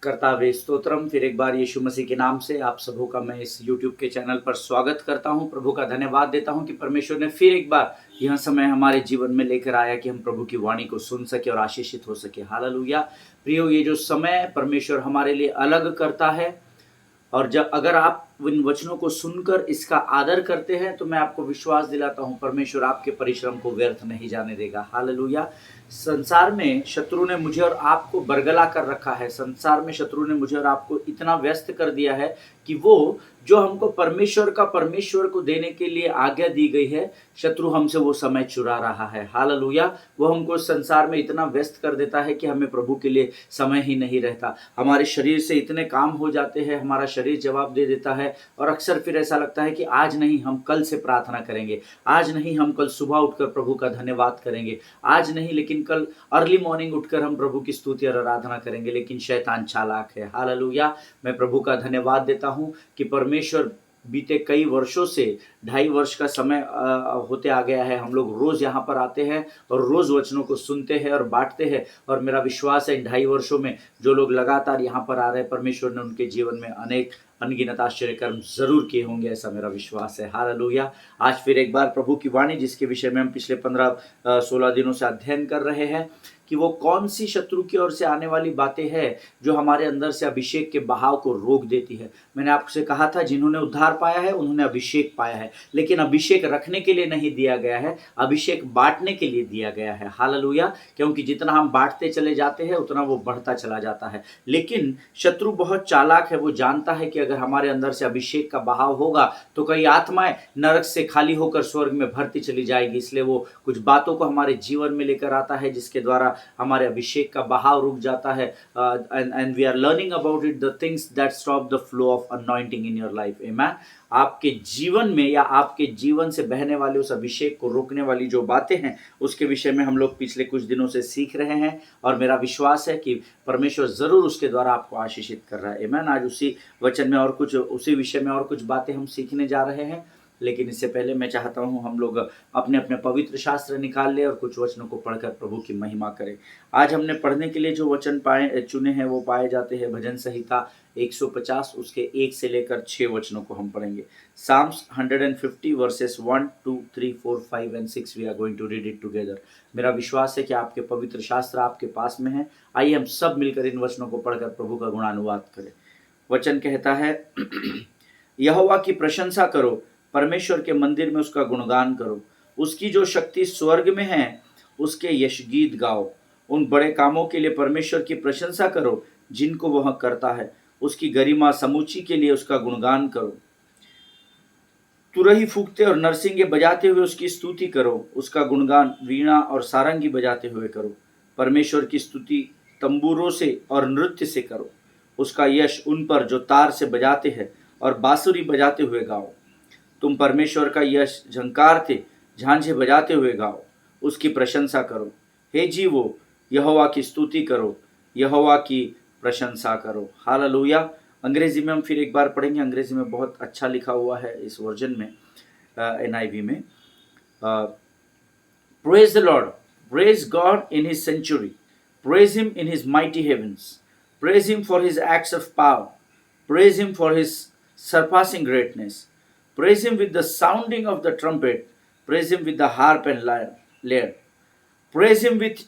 कर्तावे स्तोत्रम। फिर एक बार यीशु मसीह के नाम से आप सबों का मैं इस यूट्यूब के चैनल पर स्वागत करता हूं। प्रभु का धन्यवाद देता हूं कि परमेश्वर ने फिर एक बार यह समय हमारे जीवन में लेकर आया कि हम प्रभु की वाणी को सुन सके और आशीषित हो सके। हालेलुया। प्रियो, ये जो समय परमेश्वर हमारे लिए अलग करता है, और जब अगर आप इन वचनों को सुनकर इसका आदर करते हैं तो मैं आपको विश्वास दिलाता हूं परमेश्वर आपके परिश्रम को व्यर्थ नहीं जाने देगा। हालेलुया। संसार में शत्रु ने मुझे और आपको बरगला कर रखा है। संसार में शत्रु ने मुझे और आपको इतना व्यस्त कर दिया है कि वो जो हमको परमेश्वर को देने के लिए आज्ञा दी गई है, शत्रु हमसे वो समय चुरा रहा है। हालेलुया। वो हमको संसार में इतना व्यस्त कर देता है कि हमें प्रभु के लिए समय ही नहीं रहता। हमारे शरीर से इतने काम हो जाते हैं, हमारा शरीर जवाब दे देता है, और अक्सर फिर ऐसा लगता है कि आज नहीं, हम कल से प्रार्थना करेंगे, आज नहीं, हम कल सुबह उठकर प्रभु का धन्यवाद करेंगे, आज नहीं लेकिन कल अर्ली मॉर्निंग उठकर हम प्रभु की स्तुति और आराधना करेंगे। लेकिन शैतान चालाक है। हालेलुया। मैं प्रभु का धन्यवाद देता हूं कि परमेश्वर बीते कई वर्षों से 2.5 वर्ष का समय होते आ गया है, हम लोग रोज यहाँ पर आते हैं और रोज वचनों को सुनते हैं और बांटते हैं। और मेरा विश्वास है इन 2.5 वर्षों में जो लोग लगातार यहाँ पर आ रहे हैं, परमेश्वर ने उनके जीवन में अनेक अनगिनत आश्चर्य कर्म जरूर किए होंगे, ऐसा मेरा विश्वास है। हालेलुया। आज फिर एक बार प्रभु की वाणी, जिसके विषय में हम पिछले 15-16 दिनों से अध्ययन कर रहे हैं कि वो कौन सी शत्रु की ओर से आने वाली बातें हैं जो हमारे अंदर से अभिषेक के बहाव को रोक देती है। मैंने आपसे कहा था, जिन्होंने उद्धार पाया है उन्होंने अभिषेक पाया है, लेकिन अभिषेक रखने के लिए नहीं दिया गया है, अभिषेक बांटने के लिए दिया गया है। हालेलुया। क्योंकि जितना हम बांटते चले जाते हैं उतना वो बढ़ता चला जाता है। लेकिन शत्रु बहुत चालाक है, वो जानता है कि अगर हमारे अंदर से अभिषेक का बहाव होगा तो कई आत्माएं नरक से खाली होकर स्वर्ग में भरती चली जाएगी। इसलिए वो कुछ बातों को हमारे जीवन में लेकर आता है जिसके द्वारा हमारे अभिषेक का बहाव रुक जाता है। And we are learning about it, the things that stop the flow of anointing in your life. आमेन। आपके जीवन में या आपके जीवन से बहने वाले उस अभिषेक को रोकने वाली जो बातें हैं उसके विषय में हम लोग पिछले कुछ दिनों से सीख रहे हैं, और मेरा विश्वास है कि परमेश्वर जरूर उसके द्वारा आपको आशीषित कर रहा है। आमेन। आज उसी वचन में और कुछ, उसी विषय में और कुछ बातें हम सीखने जा रहे हैं। लेकिन इससे पहले मैं चाहता हूं हम लोग अपने अपने पवित्र शास्त्र निकाल ले और कुछ वचनों को पढ़कर प्रभु की महिमा करें। आज हमने पढ़ने के लिए जो वचन चुने हैं वो पाए जाते हैं भजन संहिता 150, उसके 1 से लेकर 6 वचनों को हम पढ़ेंगे। Psalms 150 verses 1, 2, 3, 4, 5 and 6 we are going to read it together. मेरा विश्वास है कि आपके पवित्र शास्त्र आपके पास में है। आइए हम सब मिलकर इन वचनों को पढ़कर प्रभु का गुणानुवाद करें। वचन कहता है, यहोवा की प्रशंसा करो, परमेश्वर के मंदिर में उसका गुणगान करो। उसकी जो शक्ति स्वर्ग में है उसके यशगीत गाओ। उन बड़े कामों के लिए परमेश्वर की प्रशंसा करो जिनको वह करता है। उसकी गरिमा समूची के लिए उसका गुणगान करो। तुरही फूंकते और नरसिंगे बजाते हुए उसकी स्तुति करो। उसका गुणगान वीणा और सारंगी बजाते हुए करो। परमेश्वर की स्तुति तंबूरों से और नृत्य से करो। उसका यश उन पर जो तार से बजाते हैं और बांसुरी बजाते हुए गाओ। तुम परमेश्वर का यश झंकारते झांझे बजाते हुए गाओ। उसकी प्रशंसा करो। हे जीवो, यहोवा की स्तुति करो, यहोवा की प्रशंसा करो। हालेलुया। अंग्रेजी में हम फिर एक बार पढ़ेंगे। अंग्रेजी में बहुत अच्छा लिखा हुआ है इस वर्जन में, NIV में। Praise the Lord, praise God in his sanctuary, praise him in his mighty heavens, praise him for his acts of power, praise him for his surpassing greatness. Praise him with the sounding of the trumpet. Praise him with the harp and lyre. Praise him with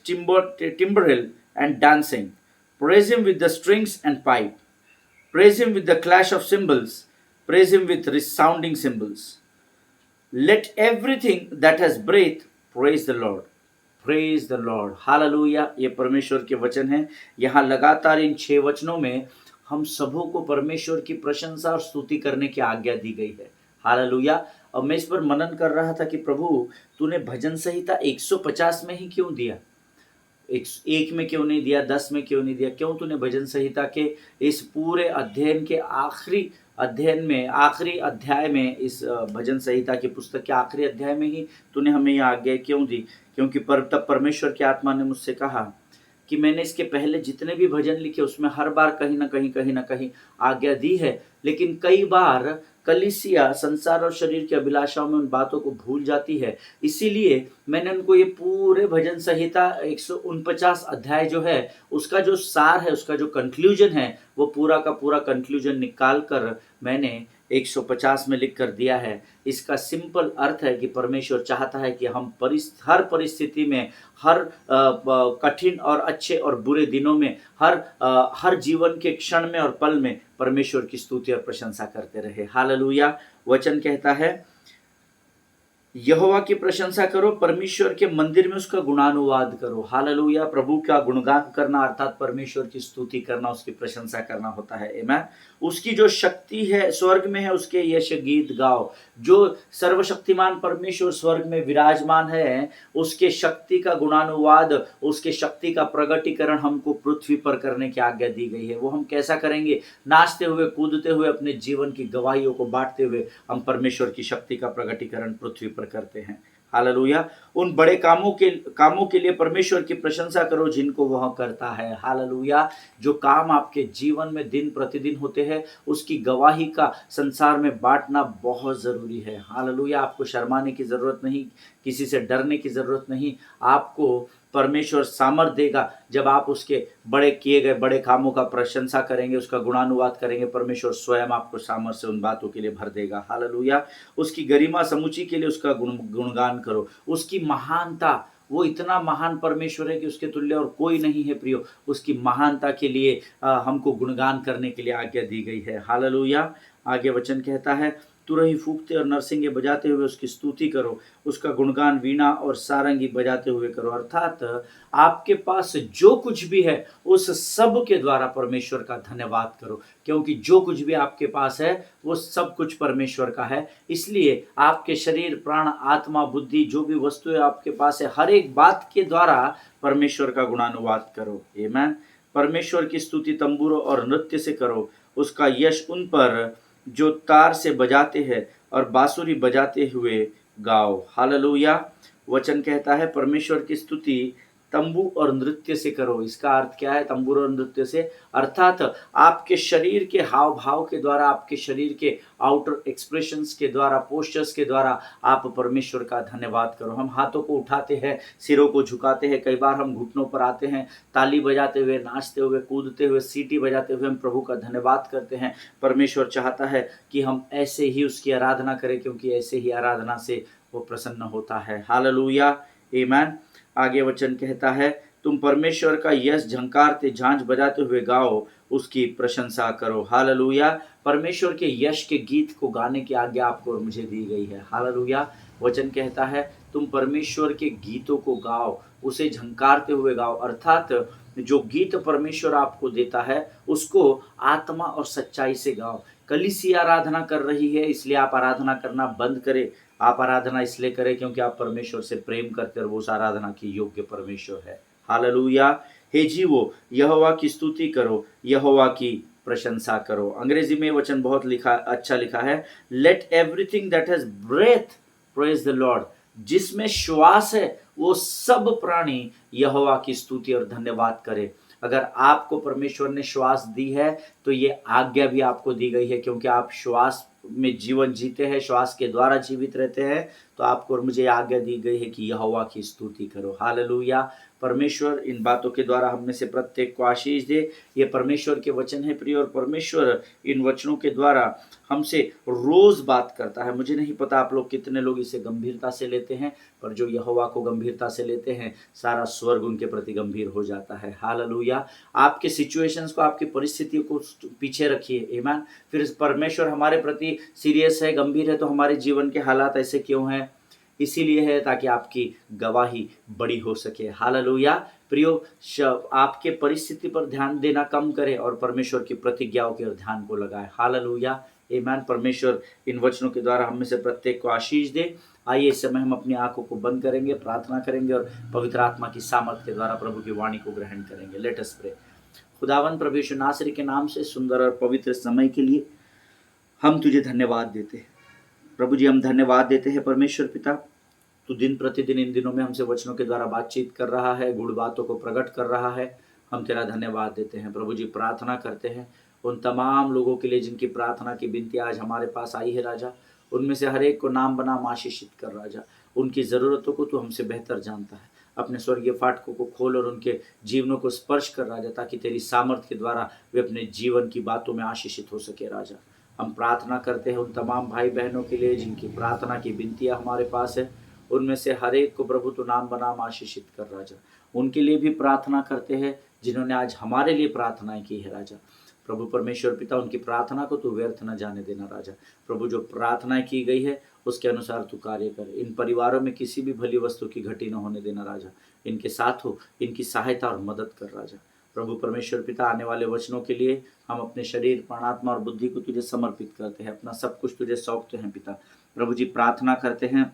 timbrel and dancing. Praise him with the strings and pipe. Praise him with the clash of cymbals. Praise him with resounding cymbals. Let everything that has breath praise the Lord. Praise the Lord. Hallelujah. ये परमेश्वर के वचन हैं। यहाँ लगातार इन 6 वचनों में हम सबों को परमेश्वर की प्रशंसा और स्तुति करने की आज्ञा दी गई है। हालेलुया। और मैं इस पर मनन कर रहा था कि प्रभु, तूने भजन संहिता 150 में ही क्यों दिया, एक में क्यों नहीं दिया, 10 में क्यों नहीं दिया? क्यों तूने भजन संहिता के इस पूरे अध्ययन के आखिरी अध्ययन में, आखिरी अध्याय में, इस भजन संहिता की पुस्तक के आखिरी अध्याय में ही तूने हमें यह आज्ञा क्यों दी? क्योंकि तब परमेश्वर की आत्मा ने मुझसे कहा कि मैंने इसके पहले जितने भी भजन लिखे उसमें हर बार कहीं ना कहीं आज्ञा दी है, लेकिन कई कलीसिया संसार और शरीर की अभिलाषाओं में उन बातों को भूल जाती है। इसीलिए मैंने उनको ये पूरे भजन संहिता 149 अध्याय जो है, उसका जो सार है, उसका जो कंक्लूजन है, वो पूरा का पूरा कंक्लूजन निकाल कर मैंने 150 में लिख कर दिया है। इसका सिंपल अर्थ है कि परमेश्वर चाहता है कि हम हर परिस्थिति में, हर कठिन और अच्छे और बुरे दिनों में, हर जीवन के क्षण में और पल में परमेश्वर की स्तुति और प्रशंसा करते रहे। हालेलुया। वचन कहता है, यहोवा की प्रशंसा करो, परमेश्वर के मंदिर में उसका गुणानुवाद करो। हालेलुया। प्रभु का गुणगान करना अर्थात परमेश्वर की स्तुति करना, उसकी प्रशंसा करना होता है। आमीन। उसकी जो शक्ति है स्वर्ग में है, उसके यश गीत गाओ। जो सर्वशक्तिमान परमेश्वर स्वर्ग में विराजमान है, उसके शक्ति का गुणानुवाद, उसके शक्ति का प्रगटीकरण हमको पृथ्वी पर करने की आज्ञा दी गई है। वो हम कैसा करेंगे? नाचते हुए, कूदते हुए, अपने जीवन की गवाहियों को बांटते हुए हम परमेश्वर की शक्ति का प्रगटीकरण पृथ्वी पर करते हैं। हालेलुया। उन बड़े कामों के लिए परमेश्वर की प्रशंसा करो जिनको वह करता है। हालेलुया। जो काम आपके जीवन में दिन प्रतिदिन होते हैं, उसकी गवाही का संसार में बांटना बहुत जरूरी है। हालेलुया। आपको शर्माने की जरूरत नहीं, किसी से डरने की जरूरत नहीं। आपको परमेश्वर सामर्थ देगा जब आप उसके बड़े किए गए बड़े कामों का प्रशंसा करेंगे, उसका गुणानुवाद करेंगे। परमेश्वर स्वयं आपको सामर्थ से उन बातों के लिए भर देगा। हालेलुया। उसकी गरिमा समुची के लिए उसका गुणगान करो। उसकी महानता, वो इतना महान परमेश्वर है कि उसके तुल्य और कोई नहीं है प्रियो। उसकी महानता के लिए हमको गुणगान करने के लिए आज्ञा दी गई है। हालेलुया। आगे वचन कहता है, तुरही फूंकते और नरसिंगे बजाते हुए उसकी स्तुति करो, उसका गुणगान वीणा और सारंगी बजाते हुए करो। अर्थात आपके पास जो कुछ भी है, उस सब के द्वारा परमेश्वर का धन्यवाद करो, क्योंकि जो कुछ भी आपके पास है वो सब कुछ परमेश्वर का है। इसलिए आपके शरीर, प्राण, आत्मा, बुद्धि, जो भी वस्तुएं आपके पास है, हर एक बात के द्वारा परमेश्वर का गुणानुवाद करो। आमीन। परमेश्वर की स्तुति तंबूरों और नृत्य से करो, उसका यश उन पर जो तार से बजाते हैं और बांसुरी बजाते हुए गाओ। हालेलुया। वचन कहता है, परमेश्वर की स्तुति तंबू और नृत्य से करो। इसका अर्थ क्या है? तंबू और नृत्य से अर्थात आपके शरीर के हाव भाव के द्वारा, आपके शरीर के आउटर एक्सप्रेशंस के द्वारा, पोस्चर्स के द्वारा आप परमेश्वर का धन्यवाद करो। हम हाथों को उठाते हैं, सिरों को झुकाते हैं, कई बार हम घुटनों पर आते हैं, ताली बजाते हुए, नाचते हुए, कूदते हुए, सीटी बजाते हुए हम प्रभु का धन्यवाद करते हैं। परमेश्वर चाहता है कि हम ऐसे ही उसकी आराधना करें, क्योंकि ऐसे ही आराधना से वो प्रसन्न होता है। हालेलुया। आमीन। आगे वचन कहता है, तुम परमेश्वर का यश झंकारते, झांझ बजाते हुए गाओ, उसकी प्रशंसा करो। हालेलुया। परमेश्वर के यश के गीत को गाने की आज्ञा आपको और मुझे दी गई है। हालेलुया। वचन कहता है, तुम परमेश्वर के गीतों को गाओ, उसे झंकारते हुए गाओ। अर्थात जो गीत परमेश्वर आपको देता है, उसको आत्मा और सच्चाई से गाओ। कलीसिया आराधना कर रही है, इसलिए आप आराधना करना बंद करें। आप आराधना इसलिए करें क्योंकि आप परमेश्वर से प्रेम करते और वो उस आराधना की योग्य परमेश्वर है। हालेलुया। हे जीवो, यहोवा की स्तुति करो, यहोवा की प्रशंसा करो। अंग्रेजी में वचन बहुत अच्छा लिखा है, let everything that has breath praise the Lord. जिसमें श्वास है वो सब प्राणी यहोवा की स्तुति और धन्यवाद करे। अगर आपको परमेश्वर ने श्वास दी है तो ये आज्ञा भी आपको दी गई है, क्योंकि आप श्वास में जीवन जीते हैं, श्वास के द्वारा जीवित रहते हैं। तो आपको और मुझे आज्ञा दी गई है कि यहोवा की स्तुति करो। हालेलुया। परमेश्वर इन बातों के द्वारा हम में से प्रत्येक को आशीष दे। ये परमेश्वर के वचन है प्रिय, और परमेश्वर इन वचनों के द्वारा हमसे रोज बात करता है। मुझे नहीं पता आप लोग कितने लोग इसे गंभीरता से लेते हैं, पर जो यहोवा को गंभीरता से लेते हैं, सारा स्वर्ग उनके प्रति गंभीर हो जाता है। हालेलुया। आपके सिचुएशंस को, आपकी परिस्थितियों को पीछे रखिए। आमीन। फिर परमेश्वर हमारे प्रति सीरियस है, गंभीर है, तो हमारे जीवन के हालात ऐसे क्यों हैं? इसीलिए है ताकि आपकी गवाही बड़ी हो सके। हालेलुया। प्रियो, आपके परिस्थिति पर ध्यान देना कम करें और परमेश्वर की प्रतिज्ञाओं के ध्यान को लगाएं। हालेलुया। आमीन। परमेश्वर इन वचनों के द्वारा हम में से प्रत्येक को आशीष दे। आइए इस समय हम अपनी आंखों को बंद करेंगे, प्रार्थना करेंगे और पवित्र आत्मा की सामर्थ के द्वारा प्रभु की वाणी को ग्रहण करेंगे। Let us pray. खुदावन प्रभु यीशु नासरी के नाम से सुंदर और पवित्र समय के लिए हम तुझे धन्यवाद देते हैं। प्रभु जी, हम धन्यवाद देते हैं परमेश्वर पिता, तू दिन प्रतिदिन इन दिनों में हमसे वचनों के द्वारा बातचीत कर रहा है, गुड़ बातों को प्रकट कर रहा है। हम तेरा धन्यवाद देते हैं। प्रभु जी, प्रार्थना करते हैं उन तमाम लोगों के लिए जिनकी प्रार्थना की विनती आज हमारे पास आई है राजा। उनमें से हर एक को नाम बनाम आशीषित कर राजा। उनकी ज़रूरतों को तू हमसे बेहतर जानता है। अपने स्वर्गीय फाटकों को खोल और उनके जीवनों को स्पर्श कर राजा, ताकि तेरी सामर्थ्य के द्वारा वे अपने जीवन की बातों में आशीषित हो सके राजा। हम प्रार्थना करते हैं उन तमाम भाई बहनों के लिए जिनकी प्रार्थना की विनतियाँ हमारे पास है। उनमें से हर एक को प्रभु तू नाम बनाम आशीषित कर राजा। उनके लिए भी प्रार्थना करते हैं जिन्होंने आज हमारे लिए प्रार्थनाएं की है राजा। प्रभु परमेश्वर पिता, उनकी प्रार्थना को तू व्यर्थ न जाने देना राजा। प्रभु, जो प्रार्थनाएं की गई है उसके अनुसार तू कार्य कर। इन परिवारों में किसी भी भली वस्तु की घटी न होने देना राजा। इनके साथ हो, इनकी सहायता और मदद कर राजा। प्रभु परमेश्वर पिता, आने वाले वचनों के लिए हम अपने शरीर, प्राण, आत्मा और बुद्धि को तुझे समर्पित करते हैं। अपना सब कुछ तुझे सौंपते हैं पिता। प्रभु जी, प्रार्थना करते हैं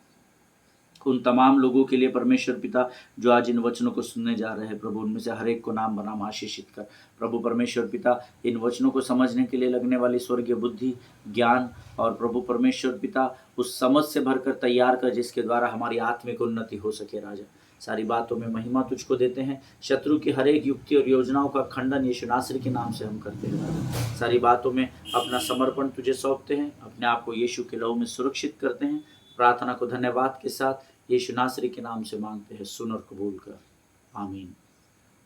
उन तमाम लोगों के लिए परमेश्वर पिता जो आज इन वचनों को सुनने जा रहे हैं। प्रभु, उनमें से हर एक को नाम बनाम आशीषित कर। प्रभु परमेश्वर पिता, इन वचनों को समझने के लिए लगने वाली स्वर्गीय बुद्धि, ज्ञान और प्रभु परमेश्वर पिता उस समझ से भरकर तैयार कर जिसके द्वारा हमारी आत्मिक उन्नति हो सके राजा। सारी बातों में महिमा तुझको देते हैं। शत्रु की हर एक युक्ति और योजनाओं का खंडन यीशु नासरी के नाम से हम करते हैं राजा। सारी बातों में अपना समर्पण तुझे सौंपते हैं। अपने आप को यीशु के लहू में सुरक्षित करते हैं। प्रार्थना को धन्यवाद के साथ यीशु नासरी के नाम से मांगते हैं, सुन और कबूल कर। आमीन।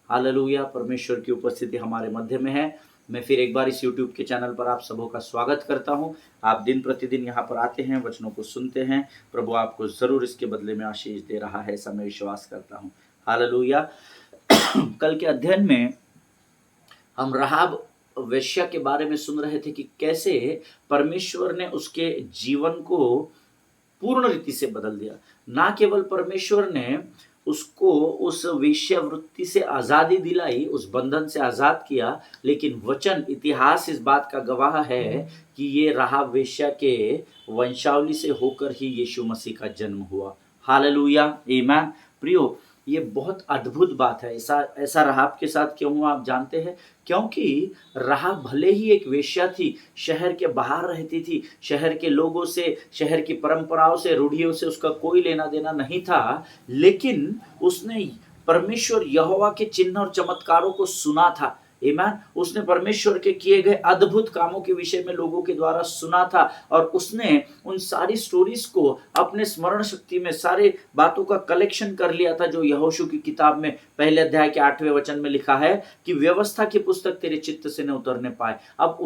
हालेलुया। परमेश्वर की उपस्थिति हमारे मध्य में है। मैं फिर एक बार इस YouTube के चैनल पर आप सबों का स्वागत करता हूं। आप दिन प्रतिदिन यहाँ पर आते हैं, वचनों को सुनते हैं। प्रभु आपको ज़रूर इसके बदले में आशीष दे रहा है, ऐसा मैं विश्वास करता हूँ। हालेलुया। कल के अध्ययन में हम राहाब वेश्या के बारे में सुन रहे थे कि कैसे परमेश्वर ने उसके जीवन को पूर्ण रीति से बदल दिया। ना केवल परमेश्वर ने उसको उस वेश्यावृत्ति से आज़ादी दिलाई, उस बंधन से आज़ाद किया, लेकिन वचन, इतिहास इस बात का गवाह है कि ये राहाब वेश्या के वंशावली से होकर ही यीशु मसीह का जन्म हुआ। हालेलुया, आमीन। प्रियो, ये बहुत अद्भुत बात है। ऐसा राहाब के साथ क्यों हुआ आप जानते हैं? क्योंकि राहाब भले ही एक वेश्या थी, शहर के बाहर रहती थी, शहर के लोगों से, शहर की परंपराओं से, रूढ़ियों से उसका कोई लेना देना नहीं था, लेकिन उसने परमेश्वर यहोवा के चिन्ह और चमत्कारों को सुना था। आमीन। उसने परमेश्वर के किए गए अद्भुत कामों के विषय में लोगों के द्वारा सुना था और उसने उन सारी स्टोरीज को अपने स्मरण शक्ति में, सारे बातों का कलेक्शन कर लिया था जो यहोशू की किताब में पहले अध्याय के 8वें वचन में लिखा है कि व्यवस्था की पुस्तक तेरे चित्त से न उतरने पाए। अब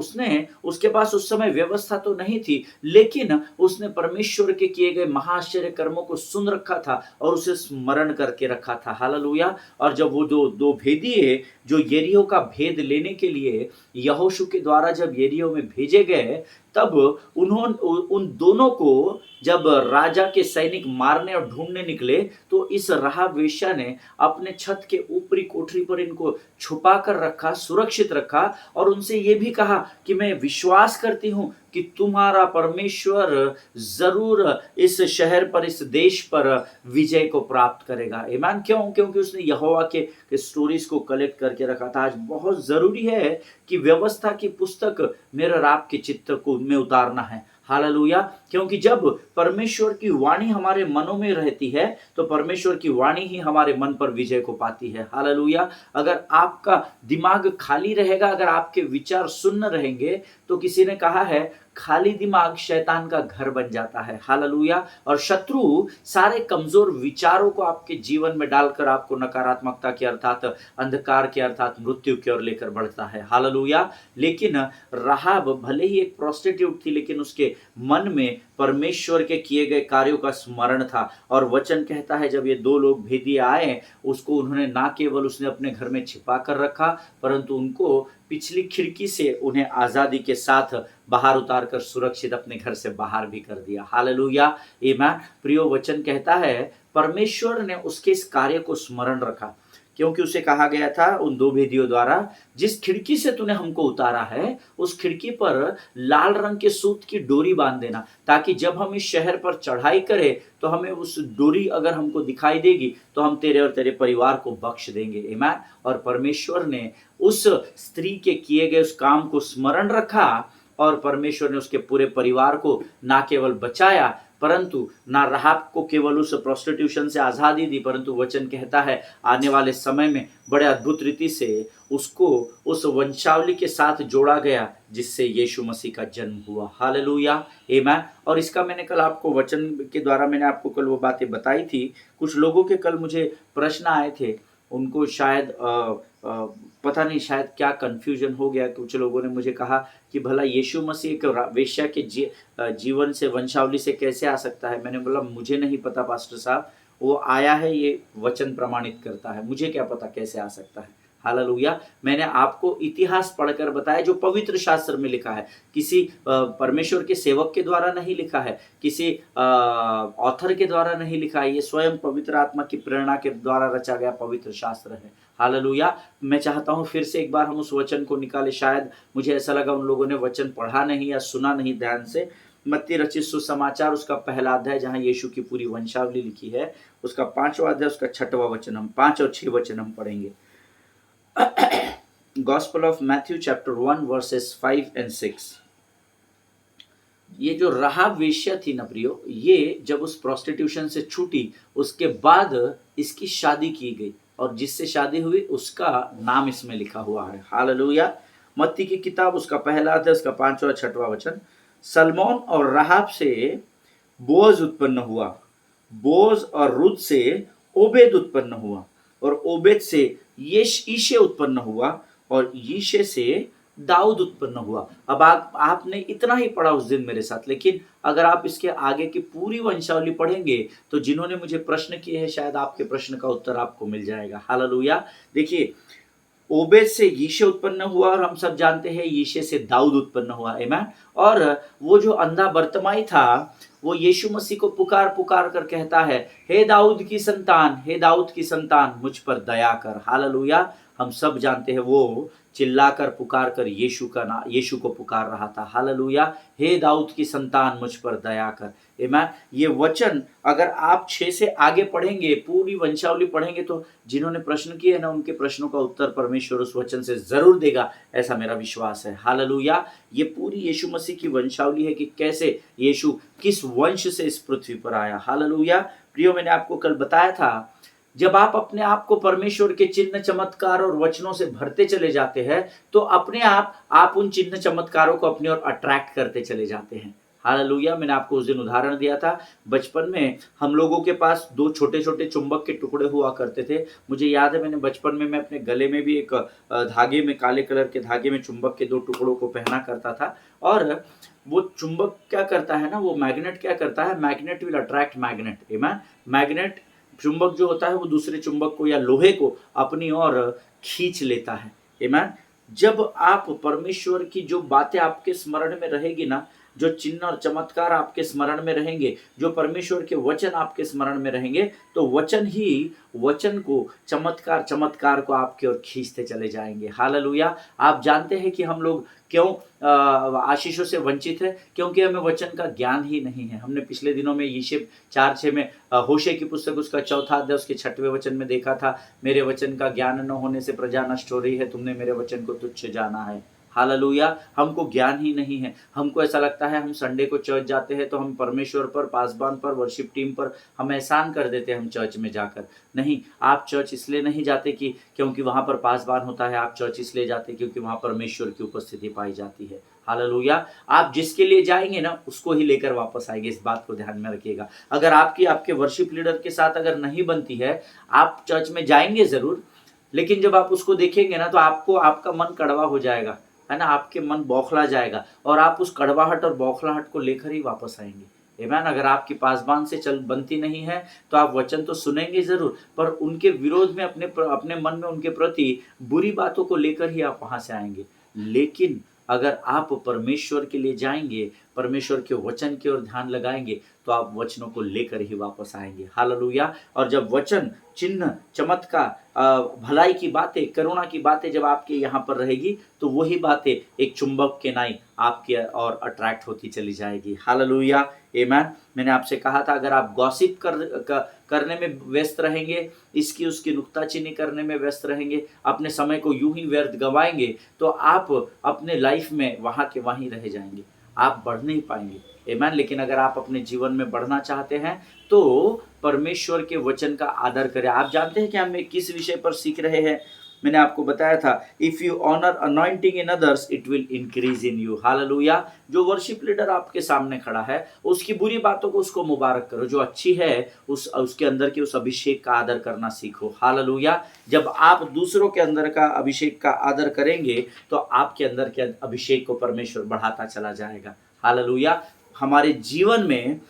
उसके पास उस समय व्यवस्था तो नहीं थी, लेकिन उसने परमेश्वर के किए गए महाआश्चर्य कर्मों को सुन रखा था और उसे स्मरण करके रखा था। हालेलुया। और जब वो दो भेदिए जो यरीहो का भेद लेने के लिए यहोशू के द्वारा जब यरीहो में भेजे गए, तब उन दोनों को जब राजा के सैनिक मारने और ढूंढने निकले, तो इस राहाब वेश्या ने अपने छत के ऊपरी कोठरी पर इनको छुपा कर रखा, सुरक्षित रखा और उनसे ये भी कहा कि मैं विश्वास करती हूँ कि तुम्हारा परमेश्वर जरूर इस शहर पर, इस देश पर विजय को प्राप्त करेगा। आमीन। क्यों? क्योंकि उसने यहोवा के स्टोरीज को कलेक्ट करके रखा था। आज बहुत जरूरी है कि व्यवस्था की पुस्तक मेरे और आपके चित्त को में उतारना है। हालेलुया। क्योंकि जब परमेश्वर की वाणी हमारे मनों में रहती है तो परमेश्वर की वाणी ही हमारे मन पर विजय को पाती है। हालेलुया। अगर आपका दिमाग खाली रहेगा, अगर आपके विचार शून्य रहेंगे, तो किसी ने कहा है खाली दिमाग शैतान का घर बन जाता है। हालेलुया। और शत्रु सारे कमजोर विचारों को आपके जीवन में डालकर आपको नकारात्मकता के अर्थात अंधकार के अर्थात मृत्यु की ओर लेकर बढ़ता है। हालेलुया। लेकिन राहाब भले ही एक प्रोस्टिट्यूट थी, लेकिन उसके मन में परमेश्वर के किए गए कार्यों का स्मरण था। और वचन कहता है जब ये दो लोग भेदिए आए, उसको उन्होंने ना केवल उसने अपने घर में छिपा कर रखा, परंतु उनको पिछली खिड़की से उन्हें आजादी के साथ बाहर उतार कर सुरक्षित अपने घर से बाहर भी कर दिया। हालेलुया, आमीन। प्रियो, वचन कहता है परमेश्वर ने उसके इस कार्य को स्मरण रखा, क्योंकि उसे कहा गया था उन दो भेदियों द्वारा, जिस खिड़की से तूने हमको उतारा है उस खिड़की पर लाल रंग के सूत की डोरी बांध देना, ताकि जब हम इस शहर पर चढ़ाई करें तो हमें उस डोरी अगर हमको दिखाई देगी तो हम तेरे और तेरे परिवार को बख्श देंगे। आमीन। और परमेश्वर ने उस स्त्री के किए गए उस काम को स्मरण रखा और परमेश्वर ने उसके पूरे परिवार को ना केवल बचाया, परंतु ना राहाब को केवल उस प्रोस्टिट्यूशन से आज़ादी दी, परंतु वचन कहता है आने वाले समय में बड़े अद्भुत रीति से उसको उस वंशावली के साथ जोड़ा गया जिससे यीशु मसीह का जन्म हुआ। हालेलुया, आमीन। और इसका मैंने कल आपको वचन के द्वारा मैंने आपको कल वो बातें बताई थी। कुछ लोगों के कल मुझे प्रश्न आए थे, उनको शायद पता नहीं शायद क्या कन्फ्यूजन हो गया। कुछ लोगों ने मुझे कहा कि भला यीशु मसीह एक वेश्या के जीवन से, वंशावली से कैसे आ सकता है। मैंने बोला मुझे नहीं पता पास्टर साहब, वो आया है, ये वचन प्रमाणित करता है, मुझे क्या पता कैसे आ सकता है। हालेलुया। मैंने आपको इतिहास पढ़कर बताया जो पवित्र शास्त्र में लिखा है, किसी परमेश्वर के सेवक के द्वारा नहीं लिखा है, किसी ऑथर के द्वारा नहीं लिखा है, ये स्वयं पवित्र आत्मा की प्रेरणा के द्वारा रचा गया पवित्र शास्त्र है। हालेलुया। मैं चाहता हूं फिर से एक बार हम उस वचन को निकाले। शायद मुझे ऐसा लगा उन लोगों ने वचन पढ़ा नहीं या सुना नहीं ध्यान से। मत्ती रचित सुसमाचार उसका पहला अध्याय जहां यीशु की पूरी वंशावली लिखी है, उसका 5वां अध्याय उसका 6वां वचन, हम 5 और 6 वचन हम पढ़ेंगे। Gospel of Matthew chapter 1 verses 5 and 6। ये जो राहाब वेश्या थी ना प्रियो, ये जब उस प्रोस्टिट्यूशन से छूटी उसके बाद इसकी शादी की गई और जिससे शादी हुई उसका नाम इसमें लिखा हुआ है। हालेलुया। मत्ती की किताब उसका पहला अध्याय उसका 5वां 6वां वचन। सलमोन और राहाब से बोअज उत्पन्न हुआ, बोअज और रुत से ओबेद उत्पन्न हुआ, और ओबेद से यीशे उत्पन्न हुआ, और यीशे से दाऊद उत्पन्न हुआ। अब आपने इतना ही पढ़ा उस दिन मेरे साथ, लेकिन अगर आप इसके आगे की पूरी वंशावली पढ़ेंगे तो जिन्होंने मुझे प्रश्न किए हैं शायद आपके प्रश्न का उत्तर आपको मिल जाएगा। हालेलुया। देखिए, ओबेद से यीशे उत्पन्न हुआ और हम सब जानते हैं यीशे से दाऊद उत्पन्न हुआ। आमीन। और वो जो अंधा बर्तमाई था वो यीशु मसीह को पुकार पुकार कर कहता है, हे दाऊद की संतान, हे दाऊद की संतान, मुझ पर दया कर। हालेलुया। हम सब जानते हैं वो चिल्लाकर पुकार कर यीशु को पुकार रहा था। हालेलुया। हे दाऊद की संतान, मुझ पर दया कर। आमीन। ये वचन अगर आप 6 से आगे पढ़ेंगे, पूरी वंशावली पढ़ेंगे, तो जिन्होंने प्रश्न किए ना उनके प्रश्नों का उत्तर परमेश्वर उस वचन से जरूर देगा, ऐसा मेरा विश्वास है। हालेलुया। ये पूरी यीशु मसीह की वंशावली है कि कैसे यीशु किस वंश से इस पृथ्वी पर आया। हालेलुया। प्रियो, मैंने आपको कल बताया था, जब आप अपने आप को परमेश्वर के चिन्ह चमत्कार और वचनों से भरते चले जाते हैं तो अपने आप उन चिन्ह चमत्कारों को अपनी ओर अट्रैक्ट करते चले जाते हैं। हालेलुया। मैंने आपको उस दिन उदाहरण दिया था, बचपन में हम लोगों के पास 2 छोटे छोटे चुंबक के टुकड़े हुआ करते थे। मुझे याद है मैंने बचपन में मैं अपने गले में भी एक धागे में, काले कलर के धागे में चुंबक के 2 टुकड़ों को पहना करता था। और वो चुंबक क्या करता है ना, वो मैग्नेट क्या करता है, मैग्नेट विल अट्रैक्ट मैग्नेट। आमीन। मैग्नेट चुंबक जो होता है वो दूसरे चुंबक को या लोहे को अपनी ओर खींच लेता है। आमीन। जब आप परमेश्वर की जो बातें आपके स्मरण में रहेगी ना, जो चिन्ह और चमत्कार आपके स्मरण में रहेंगे, जो परमेश्वर के वचन आपके स्मरण में रहेंगे, तो वचन ही वचन को, चमत्कार को आपकी ओर खींचते चले जाएंगे। हालेलुया। आप जानते हैं कि हम लोग क्यों आशीषों से वंचित है, क्योंकि हमें वचन का ज्ञान ही नहीं है। हमने पिछले दिनों में यिशै 4:6 में होशे की पुस्तक उसका 4वां अध्याय उसके 6वें वचन में देखा था, मेरे वचन का ज्ञान न होने से प्रजा नष्ट हो रही है, तुमने मेरे वचन को तुच्छ जाना है। हालेलुया। हमको ज्ञान ही नहीं है। हमको ऐसा लगता है हम संडे को चर्च जाते हैं तो हम परमेश्वर पर, पासबान पर, वर्शिप टीम पर हम एहसान कर देते हैं हम चर्च में जाकर। नहीं, आप चर्च इसलिए नहीं जाते कि क्योंकि वहाँ पर पासबान होता है, आप चर्च इसलिए जाते क्योंकि वहाँ परमेश्वर की उपस्थिति पाई जाती है। हालेलुया। आप जिसके लिए जाएंगे ना उसको ही लेकर वापस आएंगे, इस बात को ध्यान में रखिएगा। अगर आपके वर्शिप लीडर के साथ अगर नहीं बनती है, आप चर्च में जाएंगे जरूर, लेकिन जब आप उसको देखेंगे ना तो आपका मन कड़वा हो जाएगा, है ना, आपके मन बौखला जाएगा और आप उस कड़वाहट और बौखलाहट को लेकर ही वापस आएंगे। आमीन। अगर आपकी पासबान से बनती नहीं है तो आप वचन तो सुनेंगे जरूर, पर उनके विरोध में अपने मन में उनके प्रति बुरी बातों को लेकर ही आप वहां से आएंगे। लेकिन अगर आप परमेश्वर के लिए जाएंगे, परमेश्वर के वचन की ओर ध्यान लगाएंगे, तो आप वचनों को लेकर ही वापस आएंगे। हालेलुया। और जब वचन, चिन्ह, चमत्कार, भलाई की बातें, करुणा की बातें जब आपके यहाँ पर रहेगी तो वही बातें एक चुंबक के नाई आपके और अट्रैक्ट होती चली जाएगी। हालेलुया। आमीन। मैंने आपसे कहा था अगर आप गॉसिप करने में व्यस्त रहेंगे, इसकी उसकी नुक्ताचीनी करने में व्यस्त रहेंगे, अपने समय को यूं ही व्यर्थ गवाएंगे, तो आप अपने लाइफ में वहां के वहीं रह जाएंगे। आप बढ़ नहीं पाएंगे। आमीन। लेकिन अगर आप अपने जीवन में बढ़ना चाहते हैं तो परमेश्वर के वचन का आदर करें। आप जानते हैं कि हम किस विषय पर सीख रहे हैं? मैंने आपको बताया था, if you honour anointing in others it will increase in you. Hallelujah. जो वर्शिप लीडर आपके सामने खड़ा है उसकी बुरी बातों को उसको मुबारक करो, जो अच्छी है उसके अंदर के उस अभिषेक का आदर करना सीखो। हालेलुया। जब आप दूसरों के अंदर का अभिषेक का आदर करेंगे तो आपके अंदर के अभिषेक को परमेश्वर बढ़ाता चला जाएगा। हालेलुया। हमारे जीवन में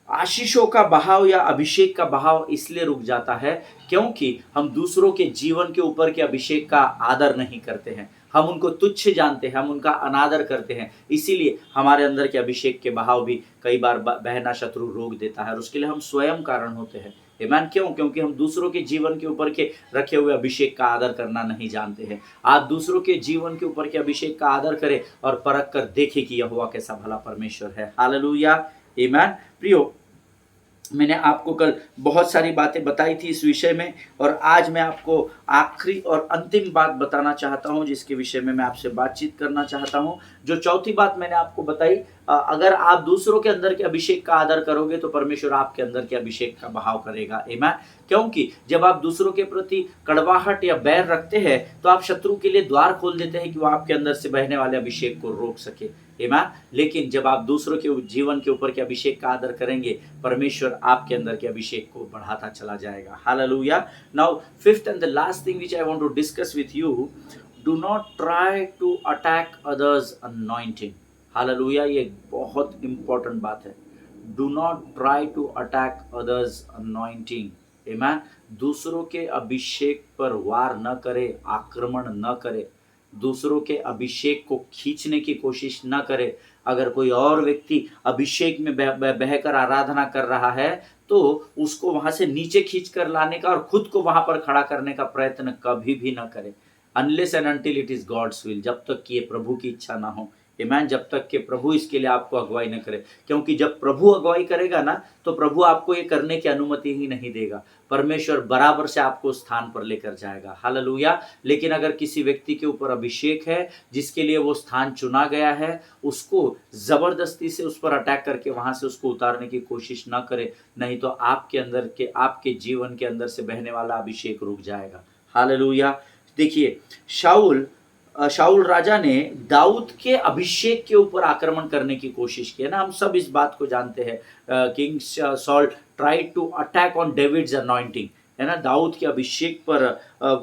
आशीषों का बहाव या अभिषेक का बहाव इसलिए रुक जाता है क्योंकि हम दूसरों के जीवन के ऊपर के अभिषेक का आदर नहीं करते हैं। हम उनको तुच्छ जानते हैं, हम उनका अनादर करते हैं, इसीलिए हमारे अंदर के अभिषेक के बहाव भी कई बार बहना शत्रु रोक देता है और उसके लिए हम स्वयं कारण होते हैं। आमीन। क्यों? क्योंकि हम दूसरों के जीवन के ऊपर के रखे हुए अभिषेक का आदर करना नहीं जानते हैं। आप दूसरों के जीवन के ऊपर के अभिषेक का आदर करें और परख कर देखें कि यहोवा कैसा भला परमेश्वर है। हालेलुया। आमीन। प्रियो, मैंने आपको कल बहुत सारी बातें बताई थी इस विषय में और आज मैं आपको आखिरी और अंतिम बात बताना चाहता हूं जिसके विषय में मैं आपसे बातचीत करना चाहता हूं। जो चौथी बात मैंने आपको बताई, अगर आप दूसरों के अंदर के अभिषेक का आदर करोगे तो परमेश्वर आपके अंदर के अभिषेक का बहाव करेगा। आमीन। क्योंकि जब आप दूसरों के प्रति कड़वाहट या बैर रखते हैं तो आप शत्रु के लिए द्वार खोल देते हैं कि वो आपके अंदर से बहने वाले अभिषेक को रोक सके। आमीन। लेकिन जब आप दूसरों के जीवन के ऊपर के अभिषेक का आदर करेंगे परमेश्वर आपके अंदर के अभिषेक को बढ़ाता चला जाएगा। Hallelujah. Now fifth and the last thing which I want to discuss with you, do not try to attack others anointing. Hallelujah. ये बहुत इंपॉर्टेंट बात है। Do not try to attack others anointing. Amen. दूसरों के अभिषेक पर वार न करे, आक्रमण न करे, दूसरों के अभिषेक को खींचने की कोशिश न करे। अगर कोई और व्यक्ति अभिषेक में बहकर आराधना कर रहा है तो उसको वहां से नीचे खींच कर लाने का और खुद को वहां पर खड़ा करने का प्रयत्न कभी भी न करे, unless and until it is God's will, जब तक कि ये प्रभु की इच्छा ना हो। आमीन। जब तक कि प्रभु इसके लिए आपको अगुवाई न करे, क्योंकि जब प्रभु अगुवाई करेगा ना तो प्रभु आपको ये करने की अनुमति ही नहीं देगा। परमेश्वर बराबर से आपको स्थान पर लेकर जाएगा। हालेलुया। लेकिन अगर किसी व्यक्ति के ऊपर अभिषेक है जिसके लिए वो स्थान चुना गया है, उसको जबरदस्ती से उस पर अटैक करके वहां से उसको उतारने की कोशिश ना करे, नहीं तो आपके अंदर के आपके जीवन के अंदर से बहने वाला अभिषेक रुक जाएगा। हालेलुया। देखिए, शाऊल राजा ने दाऊद के अभिषेक के ऊपर आक्रमण करने की कोशिश की है ना। हम सब इस बात को जानते हैं। King Saul tried to attack on David's anointing, है ना, दाऊद के अभिषेक पर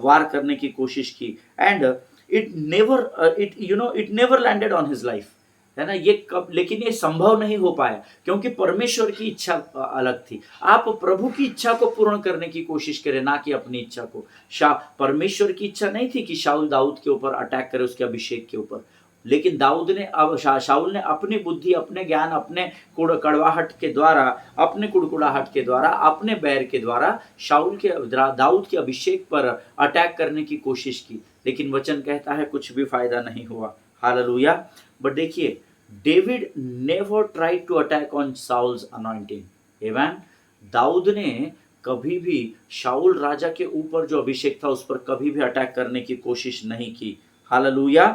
वार करने की कोशिश की and it never landed on his life, है ना। ये कब, लेकिन ये संभव नहीं हो पाया क्योंकि परमेश्वर की इच्छा अलग थी। आप प्रभु की इच्छा को पूर्ण करने की कोशिश करें, ना कि अपनी इच्छा को। परमेश्वर की इच्छा नहीं थी कि शाऊल दाऊद के ऊपर अटैक करे, उसके अभिषेक के ऊपर। लेकिन दाऊद ने शाऊल ने अपनी बुद्धि, अपने ज्ञान, अपने कड़वाहट के द्वारा, अपने कुड़कुड़ाहट के द्वारा, अपने बैर के द्वारा दाऊद के अभिषेक पर अटैक करने की कोशिश की, लेकिन वचन कहता है कुछ भी फायदा नहीं हुआ। हालेलुया। बट देखिए, David never tried to attack on Saul's anointing. आमीन। दाऊद ने कभी भी शाऊल राजा के ऊपर जो अभिषेक था उस पर कभी भी अटैक करने की कोशिश नहीं की। Hallelujah.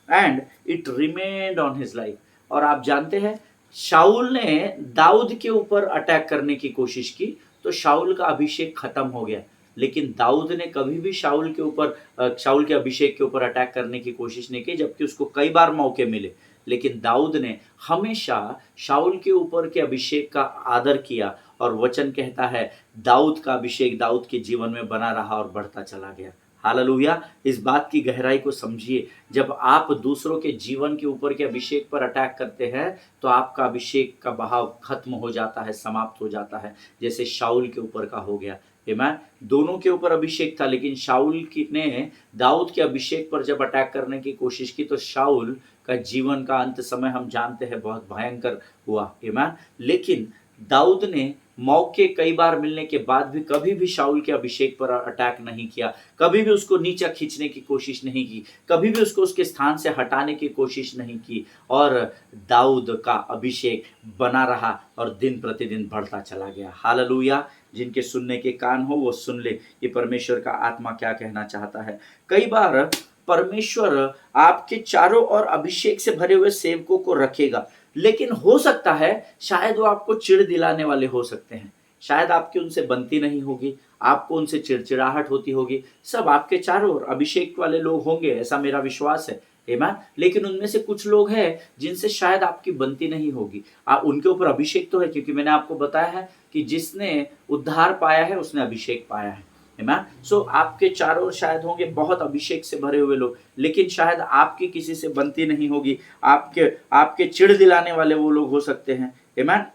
And it remained on his life. और आप जानते हैं, शाऊल ने दाऊद के ऊपर अटैक करने की कोशिश की तो शाऊल का अभिषेक खत्म हो गया, लेकिन दाऊद ने कभी भी शाऊल के अभिषेक के ऊपर अटैक करने की कोशिश नहीं की, जबकि उसको कई बार मौके मिले। लेकिन दाऊद ने हमेशा शाऊल के ऊपर के अभिषेक का आदर किया और वचन कहता है दाऊद का अभिषेक दाऊद के जीवन में बना रहा और बढ़ता चला गया। हालेलुया। इस बात की गहराई को समझिए, जब आप दूसरों के जीवन के ऊपर के अभिषेक पर अटैक करते हैं तो आपका अभिषेक का बहाव खत्म हो जाता है, समाप्त हो जाता है, जैसे शाऊल के ऊपर का हो गया। आमीन। दोनों के ऊपर अभिषेक था, लेकिन शाऊल ने दाऊद के अभिषेक पर जब अटैक करने की कोशिश की तो शाऊल का जीवन का अंत समय हम जानते हैं बहुत भयंकर हुआ। आमीन। लेकिन दाऊद ने मौके कई बार मिलने के बाद भी कभी भी शाऊल के अभिषेक पर अटैक नहीं किया, कभी भी उसको नीचा खींचने की कोशिश नहीं की, कभी भी उसको उसके स्थान से हटाने की कोशिश नहीं की, और दाऊद का अभिषेक बना रहा और दिन प्रतिदिन बढ़ता चला गया। हालेलुया। जिनके सुनने के कान हो वो सुन ले कि परमेश्वर का आत्मा क्या कहना चाहता है। कई बार परमेश्वर आपके चारों ओर अभिषेक से भरे हुए सेवकों को रखेगा। लेकिन हो सकता है शायद वो आपको चिढ़ दिलाने वाले हो सकते हैं, शायद आपकी उनसे बनती नहीं होगी, आपको उनसे चिड़चिड़ाहट होती होगी। सब आपके चारों ओर अभिषेक वाले लोग होंगे, ऐसा मेरा विश्वास है। आमीन। लेकिन उनमें से कुछ लोग हैं जिनसे शायद आपकी बनती नहीं होगी। उनके ऊपर अभिषेक तो है, क्योंकि मैंने आपको बताया है कि जिसने उद्धार पाया है उसने अभिषेक पाया है। आमीन। सो आपके चारों ओर शायद होंगे बहुत अभिषेक से भरे हुए लोग, लेकिन शायद आपकी किसी से बनती नहीं होगी। आपके आपके चिढ़ दिलाने वाले वो लोग हो सकते हैं। आमीन।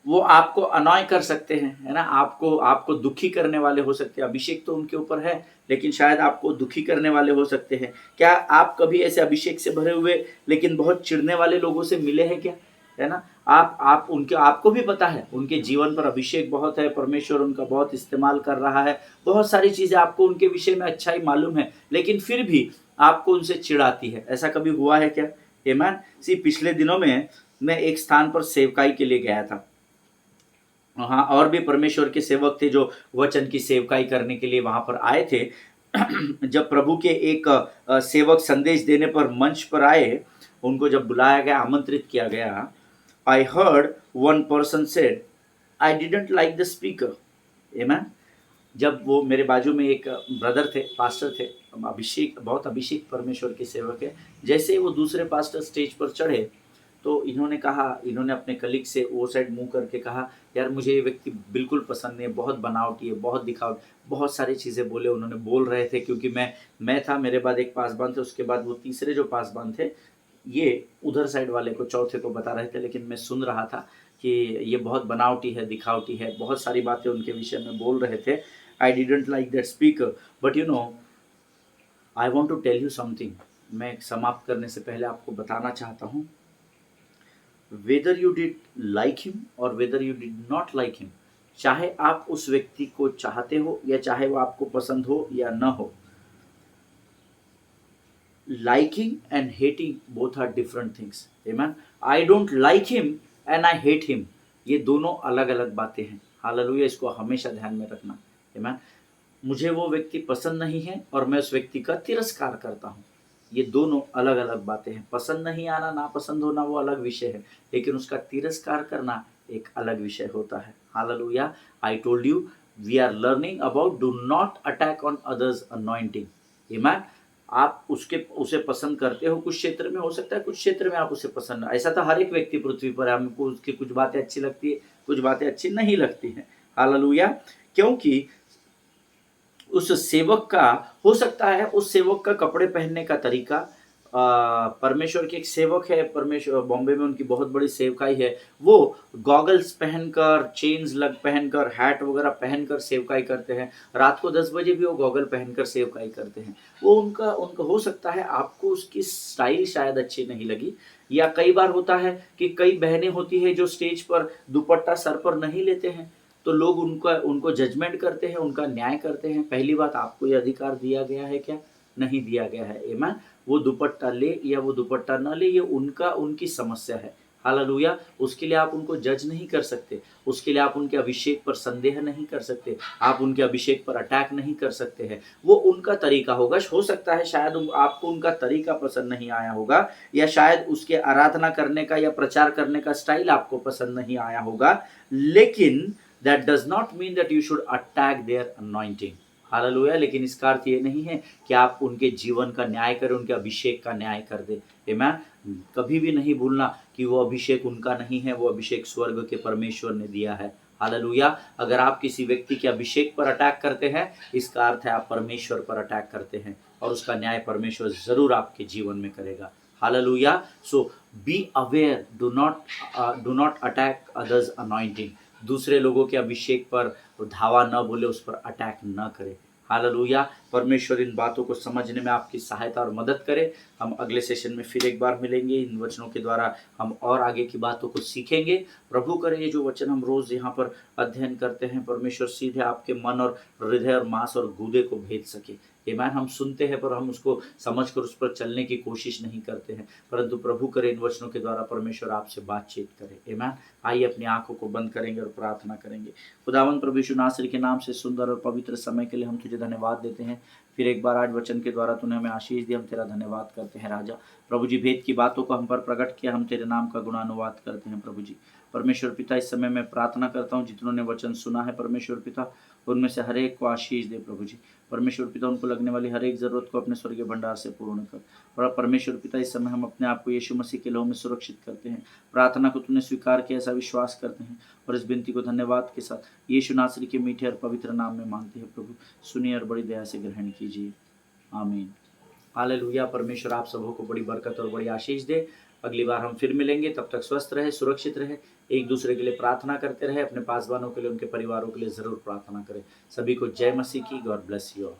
वो आपको अनॉय कर सकते हैं, है ना, आपको आपको दुखी करने वाले हो सकते हैं। अभिषेक तो उनके ऊपर है, लेकिन शायद आपको दुखी करने वाले हो सकते हैं। क्या आप कभी ऐसे अभिषेक से भरे हुए लेकिन बहुत चिढ़ने वाले लोगों से मिले हैं क्या? है ना, आप उनके आपको भी पता है उनके जीवन पर अभिषेक बहुत है, परमेश्वर उनका बहुत इस्तेमाल कर रहा है, बहुत सारी चीजें आपको उनके विषय में अच्छा ही मालूम है, लेकिन फिर भी आपको उनसे चिढ़ आती है। ऐसा कभी हुआ है क्या? आमीन। पिछले दिनों में मैं एक स्थान पर सेवकाई के लिए गया था। हाँ, और भी परमेश्वर के सेवक थे जो वचन की सेवकाई करने के लिए वहां पर आए थे। जब प्रभु के एक सेवक संदेश देने पर मंच पर आए, उनको जब बुलाया गया, आमंत्रित किया गया, I heard one person said, I didn't like the speaker. आमीन। जब वो मेरे बाजू में एक ब्रदर थे, पास्टर थे, अभिषेक, बहुत अभिषेक परमेश्वर के सेवक है। जैसे ही वो दूसरे पास्टर स्टेज पर चढ़े तो इन्होंने अपने कलीग से वो साइड मुंह करके कहा, यार मुझे ये व्यक्ति बिल्कुल पसंद नहीं है, बहुत बनावटी है, बहुत दिखावट, बहुत सारी चीज़ें बोले। उन्होंने बोल रहे थे, क्योंकि मैं था, मेरे बाद एक पासबान थे, उसके बाद वो तीसरे जो पासबान थे, ये उधर साइड वाले को, चौथे को बता रहे थे, लेकिन मैं सुन रहा था कि ये बहुत बनावटी है, दिखावटी है, बहुत सारी बातें उनके विषय में बोल रहे थे। I didn't like that speaker, but you know, I want to tell you something. मैं समाप्त करने से पहले आपको बताना चाहता हूँ, whether you did like him और whether you did not like him, चाहे आप उस व्यक्ति को चाहते हो या चाहे वो आपको पसंद हो या न हो, liking and hating both are different things. Amen. I don't like him and I hate him. ये दोनों अलग अलग बातें हैं। हालेलुया, इसको हमेशा ध्यान में रखना। Amen. मुझे वो व्यक्ति पसंद नहीं है और मैं उस व्यक्ति का तिरस्कार करता हूँ, ये दोनों अलग अलग बातें हैं। पसंद नहीं आना, ना पसंद होना वो अलग विषय है, लेकिन उसका तिरस्कार करना एक अलग विषय होता है। Hallelujah. I told you, we are learning about do not attack on others anointing. Amen. आप उसे पसंद करते हो, कुछ क्षेत्र में हो सकता है, कुछ क्षेत्र में आप उसे पसंद, ऐसा तो हर एक व्यक्ति पृथ्वी पर है, हमको उसकी कुछ बातें अच्छी लगती है, कुछ बातें अच्छी नहीं लगती हैं। हालेलुया। क्योंकि उस सेवक का, हो सकता है उस सेवक का कपड़े पहनने का तरीका, परमेश्वर के एक सेवक है, परमेश्वर बॉम्बे में उनकी बहुत बड़ी सेवकाई है, वो गॉगल्स पहनकर, चेन्स लग पहनकर, हैट वगैरह पहनकर सेवकाई करते हैं। रात को 10 बजे भी वो गॉगल पहनकर सेवकाई करते हैं। वो उनका उनका हो सकता है आपको उसकी स्टाइल शायद अच्छी नहीं लगी, या कई बार होता है कि कई बहनें होती है जो स्टेज पर दुपट्टा सर पर नहीं लेते हैं, तो लोग उनको जजमेंट करते हैं, उनका न्याय करते हैं। पहली बात, आपको ये अधिकार दिया गया है क्या? नहीं दिया गया है। आमीन। वो दुपट्टा ले या वो दुपट्टा न ले, ये उनकी समस्या है। हालेलुया। उसके लिए आप उनको जज नहीं कर सकते, उसके लिए आप उनके अभिषेक पर संदेह नहीं कर सकते, आप उनके अभिषेक पर अटैक नहीं कर सकते हैं। वो उनका तरीका होगा। हो सकता है शायद आपको उनका तरीका पसंद नहीं आया होगा, या शायद उसके आराधना करने का या प्रचार करने का स्टाइल आपको पसंद नहीं आया होगा, लेकिन that does not mean that you should attack their anointing. Hallelujah. लेकिन इसका अर्थ ये नहीं है कि आप उनके जीवन का न्याय करें, उनके अभिषेक का न्याय कर दे। आमीन। कभी भी नहीं भूलना कि वो अभिषेक उनका नहीं है, वो अभिषेक स्वर्ग के परमेश्वर ने दिया है। हालेलुया। अगर आप किसी व्यक्ति के अभिषेक पर अटैक करते हैं, इसका अर्थ है आप परमेश्वर पर अटैक करते हैं, और उसका न्याय परमेश्वर जरूर आपके जीवन में करेगा। Hallelujah. So be aware, do not attack others anointing. दूसरे लोगों के अभिषेक पर धावा न बोले, उस पर अटैक न करे। हालेलुया। परमेश्वर इन बातों को समझने में आपकी सहायता और मदद करे। हम अगले सेशन में फिर एक बार मिलेंगे, इन वचनों के द्वारा हम और आगे की बातों को सीखेंगे। प्रभु करे ये जो वचन हम रोज यहाँ पर अध्ययन करते हैं, परमेश्वर सीधे आपके मन और हृदय और मांस और गूदे को भेज सके। आमीन। हम सुनते हैं पर हम उसको समझकर उस पर चलने की कोशिश नहीं करते हैं, परंतु प्रभु करे इन वचनों के द्वारा परमेश्वर आपसे बातचीत करे। आमीन। आइए अपनी आंखों को बंद करेंगे और प्रार्थना करेंगे। खुदावंद प्रभु यीशु नासरी के नाम से सुंदर और पवित्र समय के लिए हम तुझे धन्यवाद देते हैं। फिर एक बार आज वचन के द्वारा तूने हमें आशीष दी, हम तेरा धन्यवाद करते हैं राजा। प्रभु जी, भेद की बातों को हम पर प्रकट किया, हम तेरे नाम का गुणानुवाद करते हैं प्रभु जी। परमेश्वर पिता, इस समय मैं प्रार्थना करता हूँ जितनों ने वचन सुना है परमेश्वर पिता, उनमें से हर एक को आशीष दे प्रभु जी। परमेश्वर पिता, उनको लगने वाली हर एक जरूरत को अपने स्वर्गीय भंडार से पूर्ण कर। और परमेश्वर पिता, इस समय हम अपने आप को यीशु मसीह के लहू में सुरक्षित करते हैं। प्रार्थना को तूने स्वीकार किया ऐसा विश्वास करते हैं और इस विनती को धन्यवाद के साथ यीशु नासरी के मीठे और पवित्र नाम में मांगते हैं प्रभु। सुनिए और बड़ी दया से ग्रहण कीजिए, आमीन। हालेलुया। परमेश्वर आप सबों को बड़ी बरकत और बड़ी आशीष दे। अगली बार हम फिर मिलेंगे, तब तक स्वस्थ रहे, सुरक्षित रहे, एक दूसरे के लिए प्रार्थना करते रहे, अपने पासवानों के लिए, उनके परिवारों के लिए जरूर प्रार्थना करें। सभी को जय मसीह की। God bless you all.